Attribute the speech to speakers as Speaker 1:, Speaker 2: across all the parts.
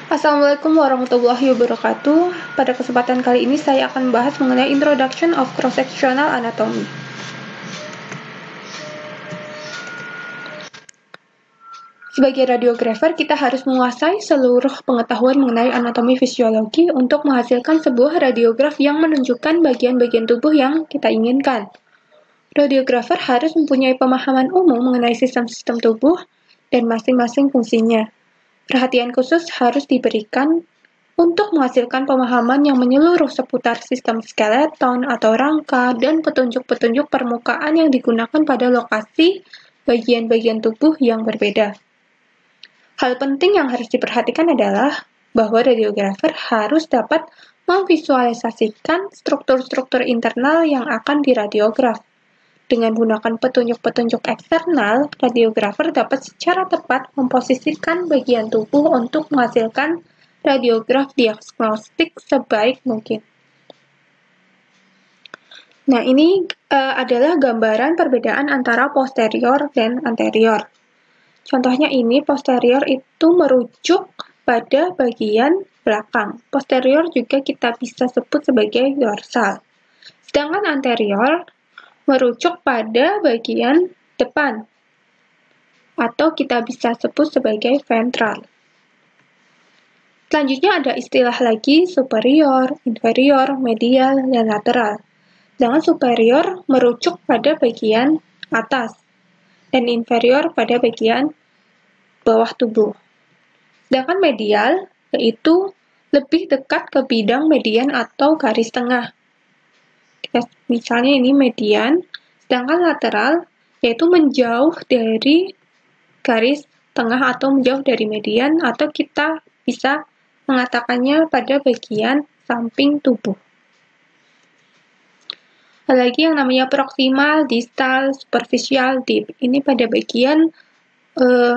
Speaker 1: Assalamualaikum warahmatullahi wabarakatuh. Pada kesempatan kali ini saya akan membahas mengenai Introduction of Cross-Sectional Anatomy. Sebagai radiografer, kita harus menguasai seluruh pengetahuan mengenai anatomi fisiologi untuk menghasilkan sebuah radiograf yang menunjukkan bagian-bagian tubuh yang kita inginkan. Radiografer harus mempunyai pemahaman umum mengenai sistem-sistem tubuh dan masing-masing fungsinya. Perhatian khusus harus diberikan untuk menghasilkan pemahaman yang menyeluruh seputar sistem skeleton atau rangka dan petunjuk-petunjuk permukaan yang digunakan pada lokasi bagian-bagian tubuh yang berbeda. Hal penting yang harus diperhatikan adalah bahwa radiografer harus dapat memvisualisasikan struktur-struktur internal yang akan diradiograf. Dengan menggunakan petunjuk-petunjuk eksternal, radiografer dapat secara tepat memposisikan bagian tubuh untuk menghasilkan radiograf diagnostik sebaik mungkin. Nah, ini adalah gambaran perbedaan antara posterior dan anterior. Contohnya ini, posterior itu merujuk pada bagian belakang. Posterior juga kita bisa sebut sebagai dorsal. Sedangkan anterior merujuk pada bagian depan, atau kita bisa sebut sebagai ventral. Selanjutnya ada istilah lagi superior, inferior, medial, dan lateral. Sedangkan superior merujuk pada bagian atas, dan inferior pada bagian bawah tubuh. Sedangkan medial yaitu lebih dekat ke bidang median atau garis tengah. Misalnya ini median, sedangkan lateral yaitu menjauh dari garis tengah atau menjauh dari median, atau kita bisa mengatakannya pada bagian samping tubuh. Ada lagi yang namanya proximal, distal, superficial, deep. Ini pada bagian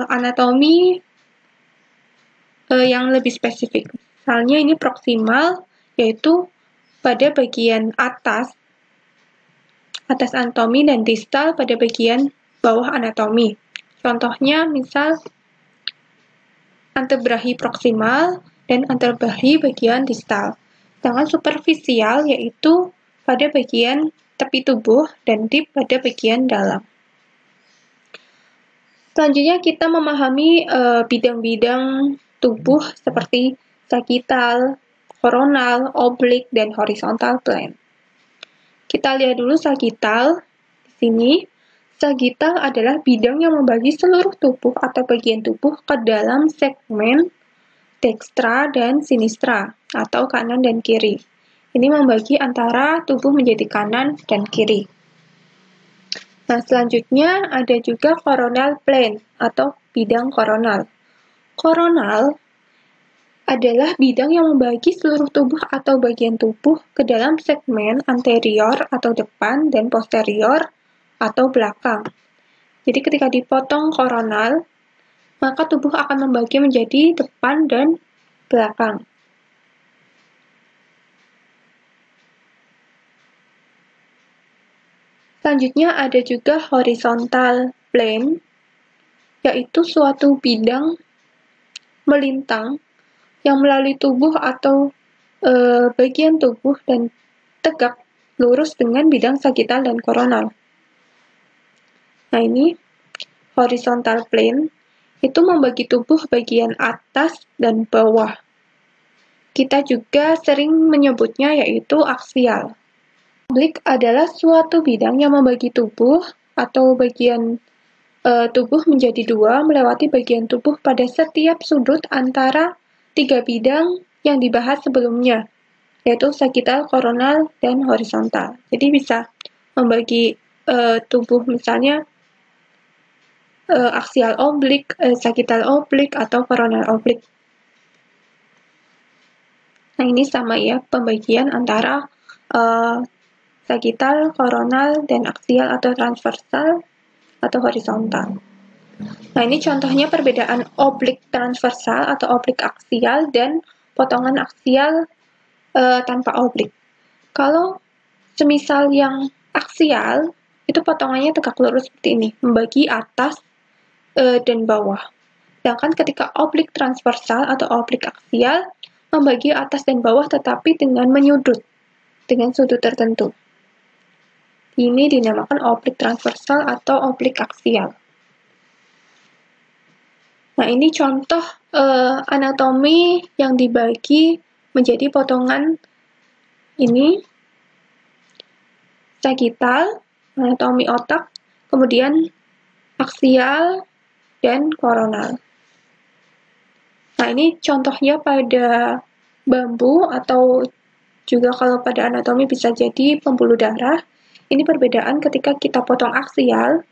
Speaker 1: anatomi yang lebih spesifik. Misalnya ini proximal, yaitu pada bagian atas anatomi, dan distal pada bagian bawah anatomi. Contohnya misal antebrachi proksimal dan antebrachi bagian distal. Sedangkan superficial yaitu pada bagian tepi tubuh dan deep pada bagian dalam. Selanjutnya kita memahami bidang-bidang tubuh seperti sagittal, coronal, oblique, dan horizontal plane. Kita lihat dulu sagittal. Di sini, sagittal adalah bidang yang membagi seluruh tubuh atau bagian tubuh ke dalam segmen dextra dan sinistra, atau kanan dan kiri. Ini membagi antara tubuh menjadi kanan dan kiri. Nah, selanjutnya ada juga coronal plane, atau bidang koronal. Koronal adalah bidang yang membagi seluruh tubuh atau bagian tubuh ke dalam segmen anterior atau depan dan posterior atau belakang. Jadi ketika dipotong koronal, maka tubuh akan membagi menjadi depan dan belakang. Selanjutnya ada juga horizontal plane, yaitu suatu bidang melintang yang melalui tubuh atau bagian tubuh dan tegak lurus dengan bidang sagittal dan koronal. Nah, ini horizontal plane itu membagi tubuh bagian atas dan bawah. Kita juga sering menyebutnya yaitu aksial. Oblik adalah suatu bidang yang membagi tubuh atau bagian tubuh menjadi dua melewati bagian tubuh pada setiap sudut antara tiga bidang yang dibahas sebelumnya, yaitu sagittal, koronal, dan horizontal. Jadi bisa membagi tubuh misalnya aksial oblik, sagittal oblik, atau koronal oblik. Nah, ini sama ya, pembagian antara sagittal, koronal, dan aksial atau transversal atau horizontal. Nah, ini contohnya perbedaan oblik transversal atau oblik aksial dan potongan aksial tanpa oblik. Kalau semisal yang aksial, itu potongannya tegak lurus seperti ini, membagi atas dan bawah. Sedangkan ketika oblik transversal atau oblik aksial membagi atas dan bawah tetapi dengan menyudut, dengan sudut tertentu. Ini dinamakan oblik transversal atau oblik aksial. Nah, ini contoh anatomi yang dibagi menjadi potongan ini, sagital, anatomi otak, kemudian aksial, dan koronal. Nah, ini contohnya pada bambu atau juga kalau pada anatomi bisa jadi pembuluh darah. Ini perbedaan ketika kita potong aksial,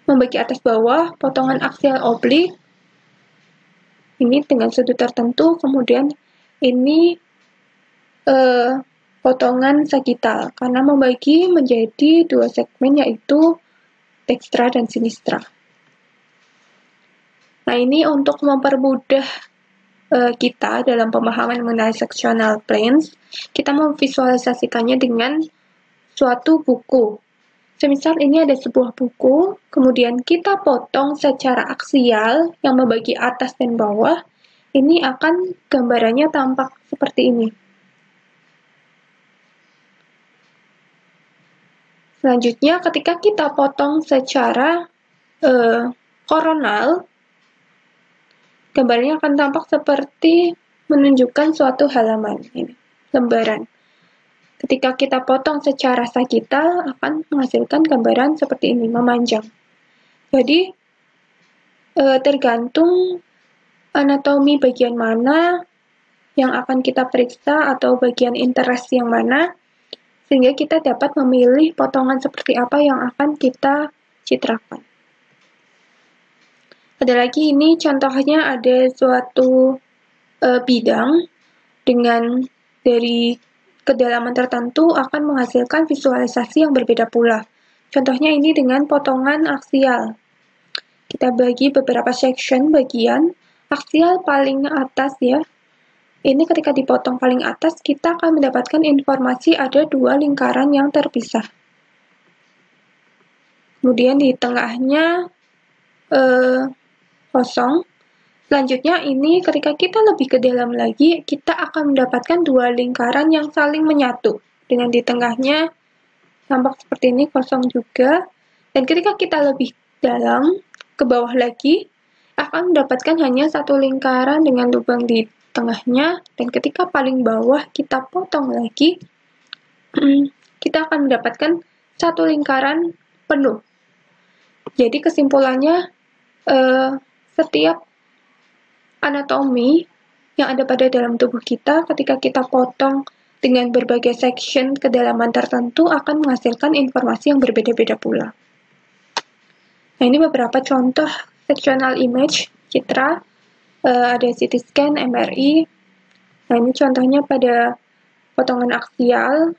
Speaker 1: membagi atas bawah, potongan aksial oblik, ini dengan sudut tertentu, kemudian ini potongan sagital, karena membagi menjadi dua segmen yaitu dextra dan sinistra. Nah, ini untuk mempermudah kita dalam pemahaman mengenai sectional planes, kita memvisualisasikannya dengan suatu buku. Semisal ini ada sebuah buku, kemudian kita potong secara aksial yang membagi atas dan bawah, ini akan gambarannya tampak seperti ini. Selanjutnya, ketika kita potong secara koronal, gambarnya akan tampak seperti menunjukkan suatu halaman, ini, lembaran. Ketika kita potong secara sagital, akan menghasilkan gambaran seperti ini, memanjang. Jadi, tergantung anatomi bagian mana yang akan kita periksa atau bagian interest yang mana, sehingga kita dapat memilih potongan seperti apa yang akan kita citrakan. Ada lagi ini contohnya ada suatu bidang dengan dari kedalaman tertentu akan menghasilkan visualisasi yang berbeda pula. Contohnya ini dengan potongan aksial. Kita bagi beberapa section bagian, aksial paling atas ya. Ini ketika dipotong paling atas, kita akan mendapatkan informasi ada dua lingkaran yang terpisah. Kemudian di tengahnya kosong. Selanjutnya ini ketika kita lebih ke dalam lagi, kita akan mendapatkan dua lingkaran yang saling menyatu. Dengan di tengahnya tampak seperti ini, kosong juga. Dan ketika kita lebih dalam, ke bawah lagi, akan mendapatkan hanya satu lingkaran dengan lubang di tengahnya. Dan ketika paling bawah kita potong lagi, kita akan mendapatkan satu lingkaran penuh. Jadi kesimpulannya, setiap anatomi yang ada pada dalam tubuh kita ketika kita potong dengan berbagai section kedalaman tertentu akan menghasilkan informasi yang berbeda-beda pula. Nah, ini beberapa contoh sectional image, citra, ada CT scan, MRI. Nah, ini contohnya pada potongan aksial,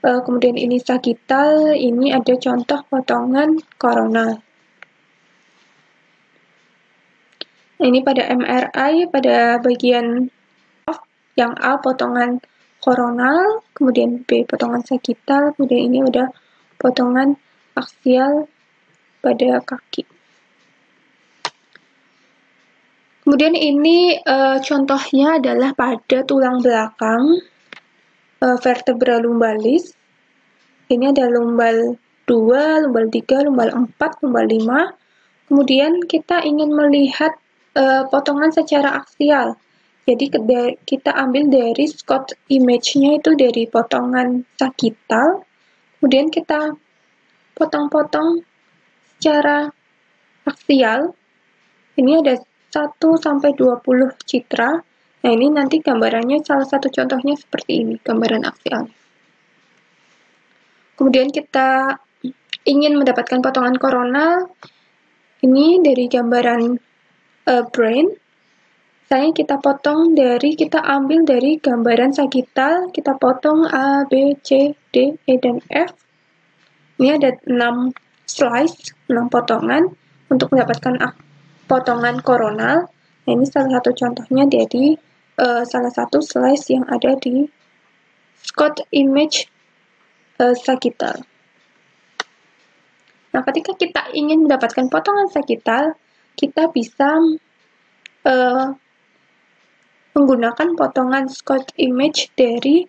Speaker 1: kemudian ini sagital, ini ada contoh potongan koronal. Nah, ini pada MRI, pada bagian yang A potongan koronal, kemudian B potongan sagital, kemudian ini ada potongan aksial pada kaki. Kemudian ini contohnya adalah pada tulang belakang, vertebra lumbalis. Ini ada lumbal 2, lumbal 3, lumbal 4, lumbal 5. Kemudian kita ingin melihat potongan secara aksial. Jadi kita ambil dari Scott image-nya itu dari potongan sagital, kemudian kita potong-potong secara aksial. Ini ada 1-20 citra. Nah, ini nanti gambarannya salah satu contohnya seperti ini, gambaran aksial. Kemudian kita ingin mendapatkan potongan koronal. Ini dari gambaran brain. Misalnya kita ambil dari gambaran sagital, kita potong A, B, C, D, E, dan F. Ini ada 6 slice, 6 potongan untuk mendapatkan potongan koronal. Nah, ini salah satu contohnya dari salah satu slice yang ada di Scott image sagital. Nah, ketika kita ingin mendapatkan potongan sagital, kita bisa menggunakan potongan Scott image dari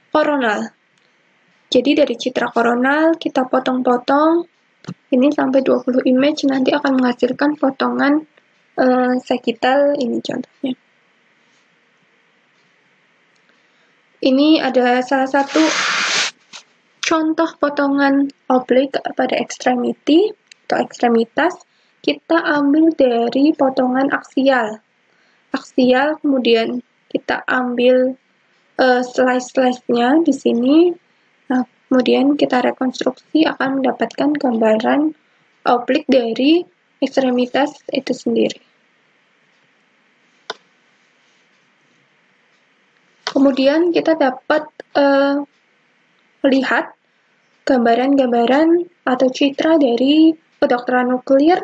Speaker 1: koronal. Jadi dari citra koronal kita potong-potong, ini sampai 20 image, nanti akan menghasilkan potongan sagital ini contohnya. Ini ada salah satu contoh potongan oblik pada ekstremiti atau ekstremitas. Kita ambil dari potongan aksial. Kemudian kita ambil slice-slice-nya di sini. Nah, kemudian kita rekonstruksi akan mendapatkan gambaran oblik dari ekstremitas itu sendiri. Kemudian kita dapat melihat gambaran-gambaran atau citra dari kedokteran nuklir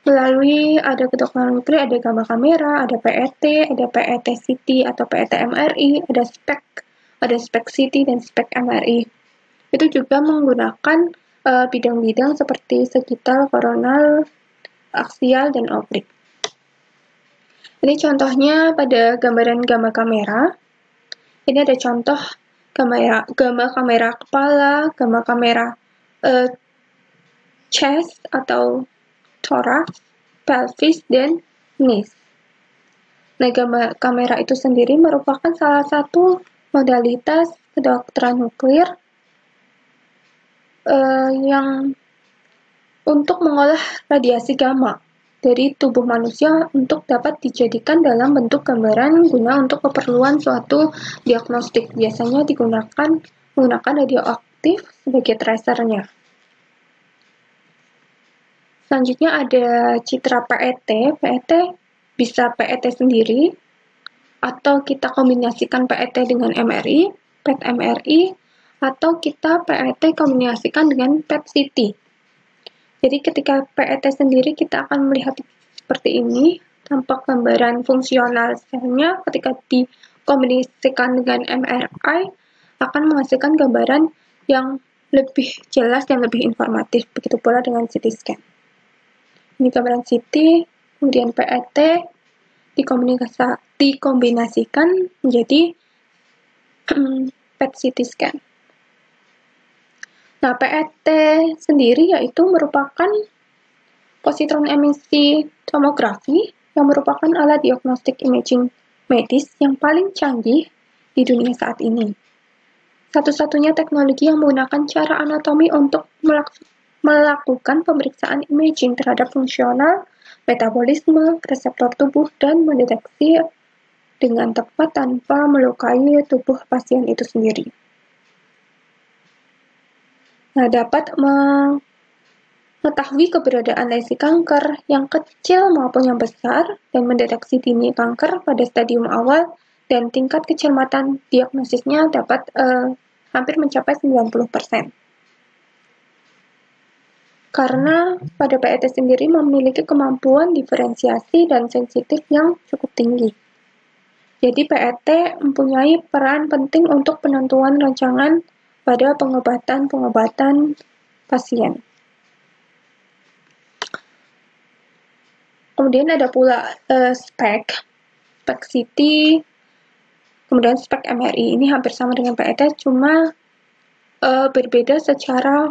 Speaker 1: melalui ada kedokteran nuklir, ada gamma kamera, ada PET, ada PET CT atau PET MRI, ada SPECT CT dan SPECT MRI. Itu juga menggunakan bidang-bidang seperti sagital, koronal, aksial, dan oblik. Ini contohnya pada gambaran gamma kamera. Ini ada contoh gamma kamera kepala, gamma kamera chest atau thorax, pelvis, dan knees. Nah, gamma kamera itu sendiri merupakan salah satu modalitas kedokteran nuklir yang untuk mengolah radiasi gamma dari tubuh manusia untuk dapat dijadikan dalam bentuk gambaran guna untuk keperluan suatu diagnostik. Biasanya menggunakan radioaktif sebagai tracernya. Selanjutnya ada citra PET. PET bisa PET sendiri, atau kita kombinasikan PET dengan MRI, PET MRI, atau kita PET kombinasikan dengan PET CT. Jadi ketika PET sendiri kita akan melihat seperti ini, tampak gambaran fungsional selnya. Ketika dikombinasikan dengan MRI, akan menghasilkan gambaran yang lebih jelas dan lebih informatif. Begitu pula dengan CT scan. Ini gambaran CT, kemudian PET dikombinasikan menjadi PET CT scan. Nah, PET sendiri yaitu merupakan positron emisi tomografi yang merupakan alat diagnostik imaging medis yang paling canggih di dunia saat ini. Satu-satunya teknologi yang menggunakan cara anatomi untuk melakukan pemeriksaan imaging terhadap fungsional, metabolisme, reseptor tubuh, dan mendeteksi dengan tepat tanpa melukai tubuh pasien itu sendiri. Nah, dapat mengetahui keberadaan lesi kanker yang kecil maupun yang besar dan mendeteksi dini kanker pada stadium awal, dan tingkat kecermatan diagnosisnya dapat hampir mencapai 90%. Karena pada PET sendiri memiliki kemampuan diferensiasi dan sensitif yang cukup tinggi. Jadi PET mempunyai peran penting untuk penentuan rancangan pada pengobatan pasien. Kemudian ada pula SPECT CT, kemudian SPECT MRI. Ini hampir sama dengan PET, cuma berbeda secara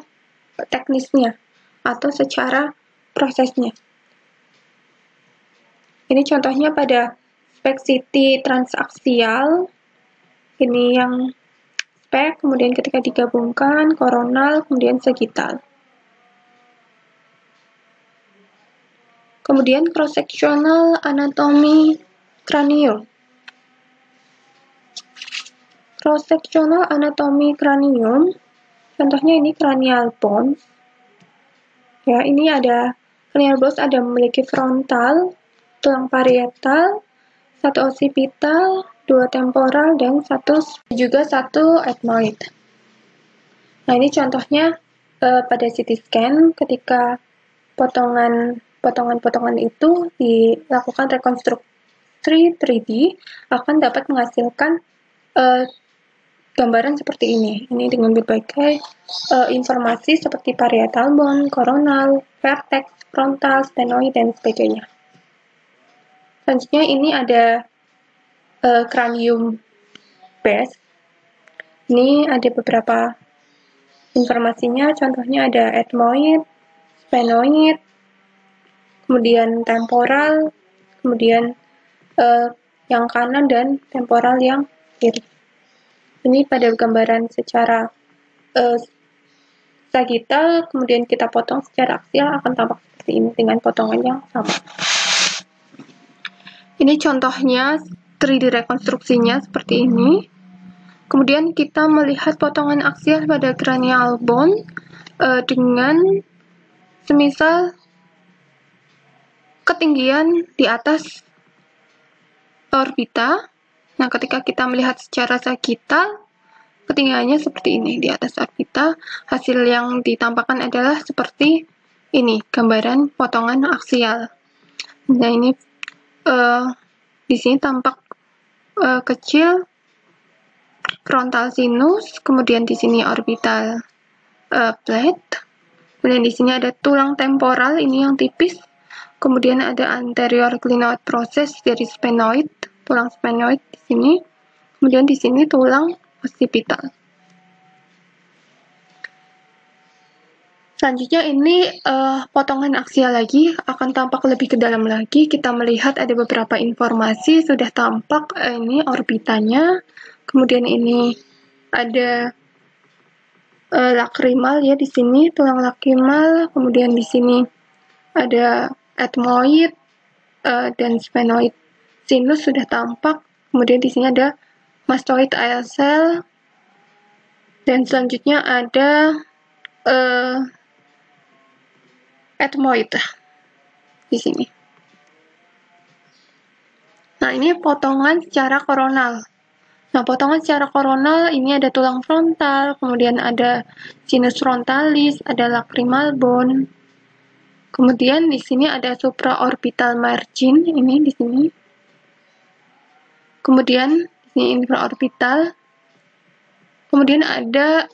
Speaker 1: teknisnya atau secara prosesnya. Ini contohnya pada SPECT CT transaksial. Ini yang SPECT, kemudian ketika digabungkan koronal, kemudian sagital. Kemudian cross-sectional anatomy cranium. Cross-sectional anatomy cranium, contohnya ini cranial bones. Ya, ini ada cranial bones, ada memiliki frontal, tulang parietal, satu occipital, 2 temporal, dan juga satu ethmoid. Nah, ini contohnya pada CT scan ketika potongan-potongan itu dilakukan rekonstruksi 3D akan dapat menghasilkan gambaran seperti ini. Ini dengan berbagai informasi seperti parietal bone, coronal, vertex, frontal, sphenoid, dan sebagainya. Selanjutnya ini ada cranium base. Ini ada beberapa informasinya, contohnya ada ethmoid, sphenoid, kemudian temporal, kemudian yang kanan dan temporal yang kiri. Ini pada gambaran secara sagittal, kemudian kita potong secara aksial akan tampak seperti ini dengan potongan yang sama. Ini contohnya 3D rekonstruksinya seperti ini. Kemudian kita melihat potongan aksial pada cranial bone dengan semisal ketinggian di atas orbita. Nah, ketika kita melihat secara sagittal, ketinggiannya seperti ini di atas orbita. Hasil yang ditampakkan adalah seperti ini, gambaran potongan aksial. Nah, ini di sini tampak kecil frontal sinus, kemudian di sini orbital plate, kemudian di sini ada tulang temporal, ini yang tipis, kemudian ada anterior clinoid process dari sphenoid, tulang sphenoid di sini, kemudian di sini tulang occipital. Selanjutnya ini potongan aksial lagi, akan tampak lebih ke dalam lagi. Kita melihat ada beberapa informasi sudah tampak, ini orbitanya, kemudian ini ada lakrimal ya di sini, tulang lakrimal, kemudian di sini ada ethmoid dan sphenoid sinus sudah tampak, kemudian di sini ada mastoid ial cell, dan selanjutnya ada ethmoid di sini. Nah, ini potongan secara koronal. Nah, potongan secara koronal ini ada tulang frontal, kemudian ada sinus frontalis, ada lacrimal bone. Kemudian di sini ada supraorbital margin, ini di sini. Kemudian di sini infraorbital. Kemudian ada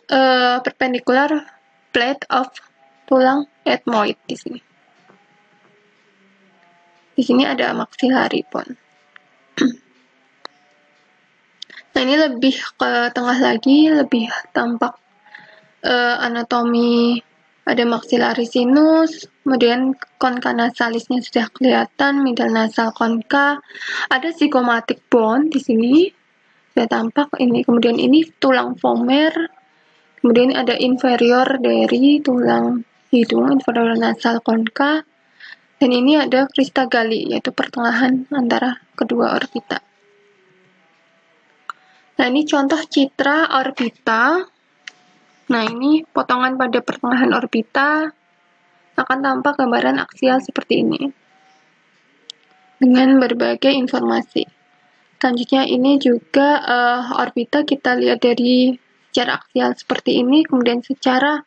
Speaker 1: perpendicular plate of tulang ethmoid di sini. Di sini ada maxillary bone. Nah, ini lebih ke tengah lagi, lebih tampak anatomi, ada maxillary sinus, kemudian concha nasalisnya sudah kelihatan, middle nasal concha, ada zygomatic bone di sini, sudah tampak ini, kemudian ini tulang vomer, kemudian ada inferior dari tulang hidung, inferior nasal concha, dan ini ada crista galli, yaitu pertengahan antara kedua orbita. Nah, ini contoh citra orbita. Nah, ini potongan pada pertengahan orbita, akan tampak gambaran aksial seperti ini dengan berbagai informasi. Selanjutnya ini juga orbita kita lihat dari secara aksial seperti ini, kemudian secara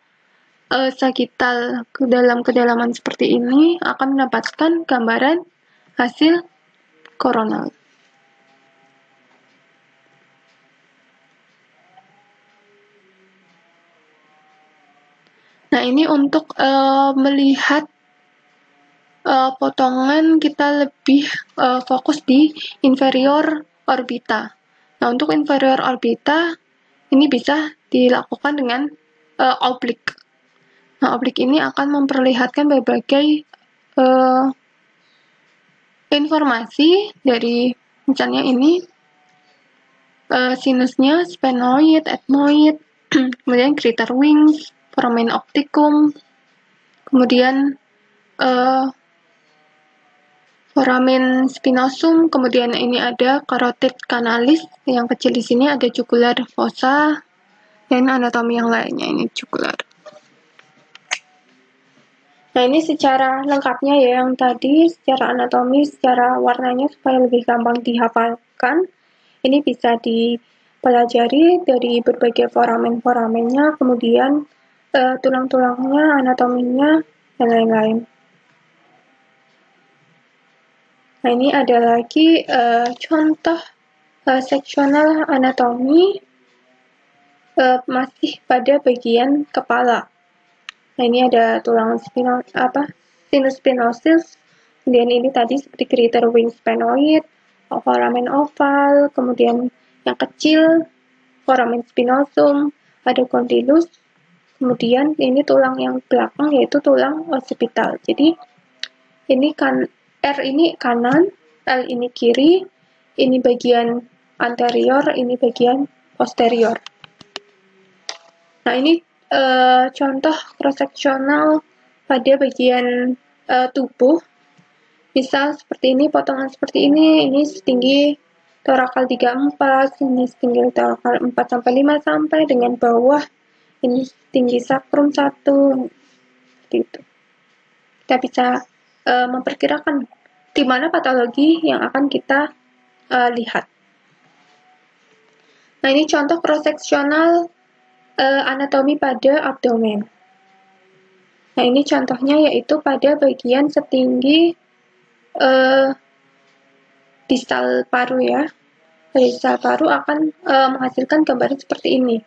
Speaker 1: sagittal ke dalam kedalaman seperti ini akan mendapatkan gambaran hasil koronal. Nah, ini untuk melihat potongan kita lebih fokus di inferior orbita. Nah, untuk inferior orbita ini bisa dilakukan dengan oblik. Nah, oblik ini akan memperlihatkan berbagai informasi dari misalnya ini sinusnya, sphenoid, ethmoid, kemudian crater wings, foramen opticum, kemudian foramen spinosum, kemudian ini ada carotid canalis, yang kecil di sini ada jugular fossa, dan anatomi yang lainnya ini jugular. Nah, ini secara lengkapnya ya, yang tadi secara anatomi, secara warnanya supaya lebih gampang dihafalkan. Ini bisa dipelajari dari berbagai foramen-foramennya, kemudian tulang-tulangnya, anatominya, dan lain-lain. Nah, ini ada lagi contoh sectional anatomy. masih pada bagian kepala. Nah, ini ada tulang sinus spinosus, kemudian ini tadi seperti greater wing sphenoid, foramen oval, kemudian yang kecil foramen spinosum, ada condylus, kemudian ini tulang yang belakang yaitu tulang occipital. Jadi ini kan R ini kanan, L ini kiri, ini bagian anterior, ini bagian posterior. Nah, ini contoh cross-sectional pada bagian tubuh. Misal seperti ini, potongan seperti ini setinggi torakal 34, ini setinggi torakal 4-5 sampai dengan bawah, ini tinggi sakrum 1, seperti itu. Kita bisa memperkirakan di mana patologi yang akan kita lihat. Nah, ini contoh cross-sectional anatomi pada abdomen. Nah, ini contohnya yaitu pada bagian setinggi distal paru ya. Distal paru akan menghasilkan gambaran seperti ini.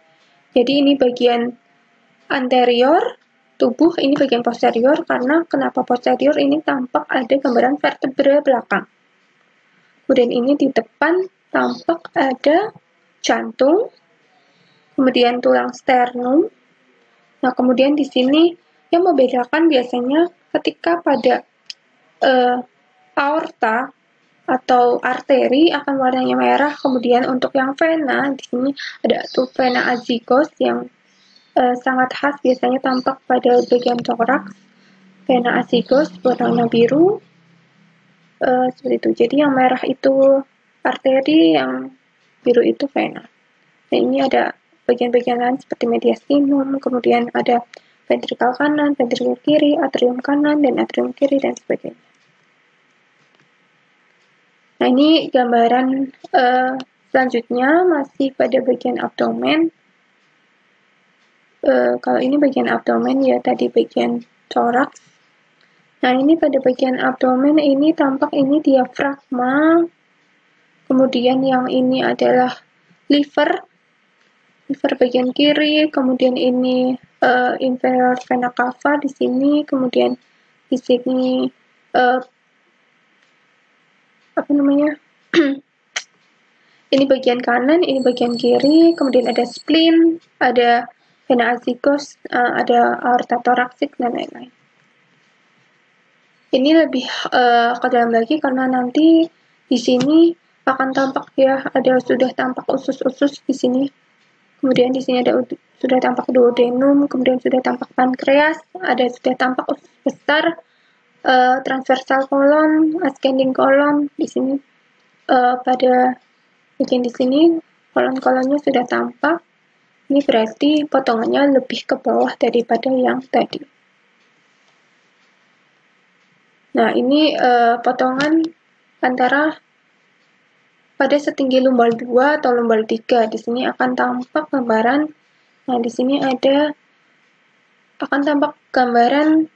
Speaker 1: Jadi ini bagian anterior tubuh, ini bagian posterior. Karena kenapa posterior, ini tampak ada gambaran vertebra belakang. Kemudian ini di depan tampak ada jantung, kemudian tulang sternum. Nah, kemudian di sini yang membedakan biasanya ketika pada aorta atau arteri akan warnanya merah, kemudian untuk yang vena di sini ada tuh vena azygos yang sangat khas, biasanya tampak pada bagian toraks. Vena azygos berwarna biru, seperti itu. Jadi yang merah itu arteri, yang biru itu vena. Nah, ini ada bagian-bagian lain seperti mediastinum, kemudian ada ventrikal kanan, ventrikal kiri, atrium kanan, dan atrium kiri, dan sebagainya. Nah, ini gambaran selanjutnya masih pada bagian abdomen. Kalau ini bagian abdomen ya, tadi bagian toraks. Nah, ini pada bagian abdomen ini tampak ini diafragma. Kemudian yang ini adalah liver bagian kiri, kemudian ini inferior vena cava di sini, kemudian di sini ini bagian kanan, ini bagian kiri, kemudian ada spleen, ada vena azygos, ada aorta thoracic, dan lain-lain. Ini lebih ke dalam lagi karena nanti di sini akan tampak ya, sudah tampak usus-usus di sini. Kemudian di sini sudah tampak duodenum, kemudian sudah tampak pankreas, sudah tampak usus besar, transversal kolon, ascending kolon di sini. Pada bagian di sini kolon-kolonnya sudah tampak. Ini berarti potongannya lebih ke bawah daripada yang tadi. Nah, ini potongan antara pada setinggi lumbal 2 atau lumbal 3. Di sini akan tampak gambaran. Nah, di sini akan tampak gambaran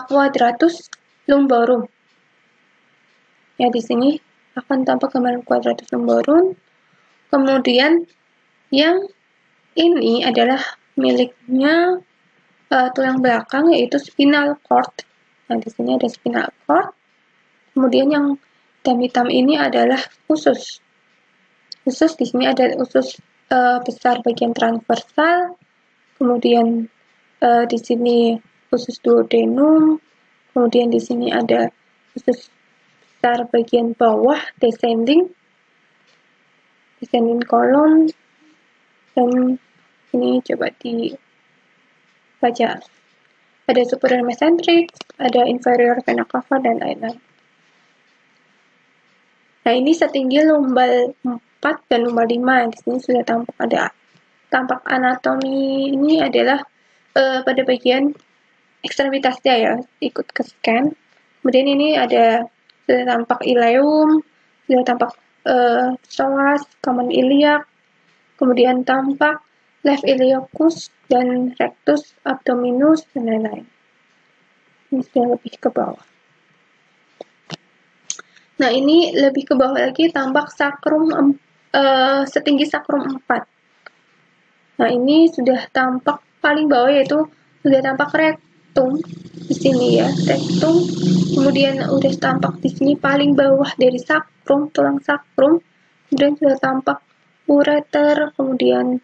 Speaker 1: quadratus lumborum. Ya, di sini akan tampak gambaran quadratus lumborum. Kemudian yang ini adalah miliknya tulang belakang, yaitu spinal cord. Nah, di sini ada spinal cord. Kemudian yang hitam-hitam ini adalah usus. Usus di sini ada usus besar bagian transversal. Kemudian di sini usus duodenum. Kemudian di sini ada usus besar bagian bawah descending colon. Dan ini coba dibaca. Ada superior mesenteric, ada inferior vena cava, dan lain-lain. Nah, ini setinggi lumbal 4 dan lumbal 5. Di sini sudah tampak anatomi. Ini adalah pada bagian ekstremitasnya ya, ikut ke scan. Kemudian ini sudah tampak ileum, sudah tampak psoas, common iliac, kemudian tampak left iliacus dan rectus abdominus, dan lain-lain. Ini sudah lebih ke bawah. Nah, ini lebih ke bawah lagi, tampak sakrum setinggi sakrum 4. Nah, ini sudah tampak paling bawah, yaitu sudah tampak rektum di sini ya, rektum. Kemudian udah tampak di sini paling bawah dari sakrum, tulang sakrum. Kemudian sudah tampak ureter. Kemudian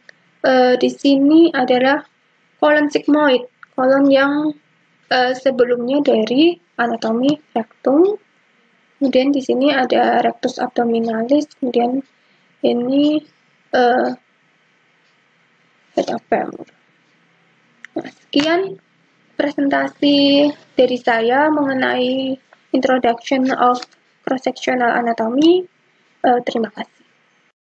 Speaker 1: di sini adalah kolon sigmoid, kolon yang sebelumnya dari anatomi rektum. Kemudian di sini ada rectus abdominalis. Kemudian ini peta femur. Nah, sekian presentasi dari saya mengenai Introduction of Cross-Sectional Anatomy. Terima kasih.